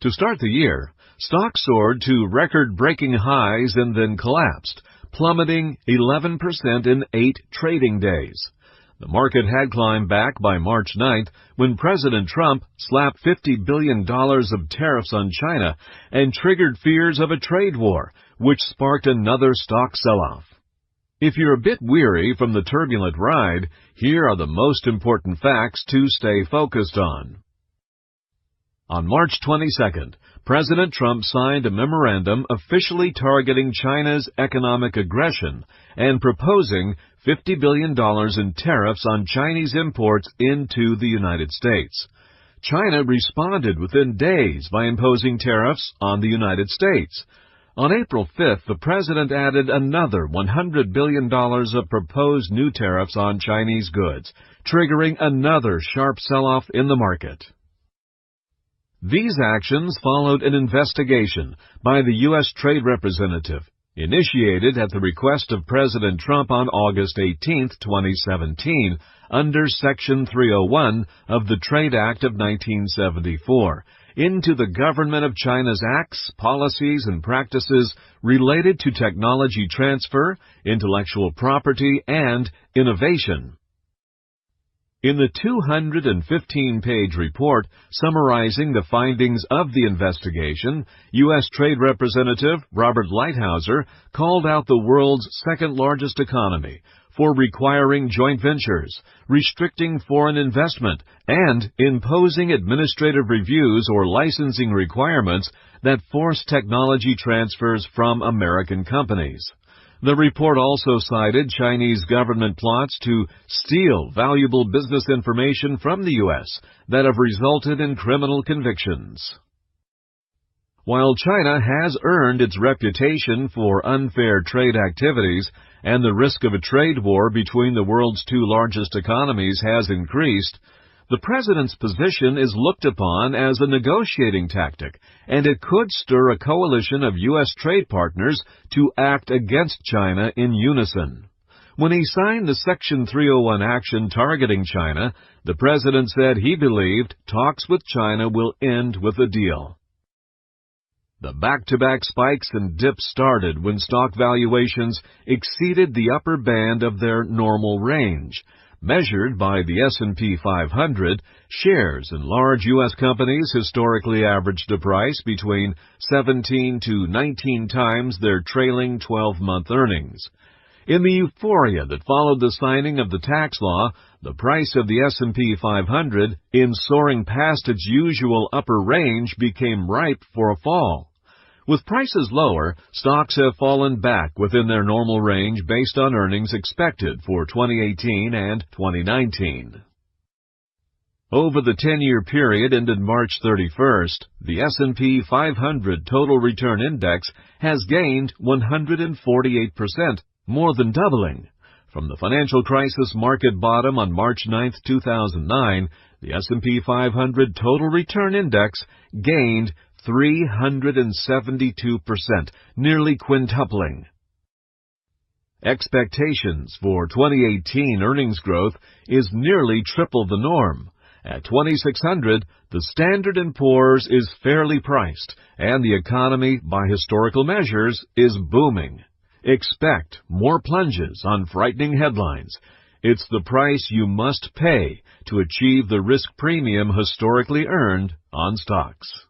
To start the year, stocks soared to record-breaking highs and then collapsed, plummeting 11% in 8 trading days. The market had climbed back by March 9th when President Trump slapped $50 billion of tariffs on China and triggered fears of a trade war, which sparked another stock sell-off. If you're a bit weary from the turbulent ride, here are the most important facts to stay focused on. On March 22nd, President Trump signed a memorandum officially targeting China's economic aggression and proposing $50 billion in tariffs on Chinese imports into the United States. China responded within days by imposing tariffs on the United States. On April 5th, the president added another $100 billion of proposed new tariffs on Chinese goods, triggering another sharp sell-off in the market. These actions followed an investigation by the U.S. Trade Representative, initiated at the request of President Trump on August 18, 2017, under Section 301 of the Trade Act of 1974, into the government of China's acts, policies, and practices related to technology transfer, intellectual property, and innovation. In the 215-page report summarizing the findings of the investigation, U.S. Trade Representative Robert Lighthizer called out the world's second-largest economy for requiring joint ventures, restricting foreign investment, and imposing administrative reviews or licensing requirements that force technology transfers from American companies. The report also cited Chinese government plots to steal valuable business information from the U.S. that have resulted in criminal convictions. While China has earned its reputation for unfair trade activities and the risk of a trade war between the world's two largest economies has increased, the president's position is looked upon as a negotiating tactic, and it could stir a coalition of U.S. trade partners to act against China in unison. When he signed the Section 301 action targeting China, the president said he believed talks with China will end with a deal. The back-to-back spikes and dips started when stock valuations exceeded the upper band of their normal range. Measured by the S&P 500, shares in large U.S. companies historically averaged a price between 17 to 19 times their trailing 12-month earnings. In the euphoria that followed the signing of the tax law, the price of the S&P 500, in soaring past its usual upper range, became ripe for a fall. With prices lower, stocks have fallen back within their normal range based on earnings expected for 2018 and 2019. Over the 10-year period ended March 31st, the S&P 500 Total Return Index has gained 148%, more than doubling. From the financial crisis market bottom on March 9, 2009, the S&P 500 Total Return Index gained 372%, nearly quintupling. Expectations for 2018 earnings growth is nearly triple the norm. At 2,600, the Standard & Poor's is fairly priced, and the economy, by historical measures, is booming. Expect more plunges on frightening headlines. It's the price you must pay to achieve the risk premium historically earned on stocks.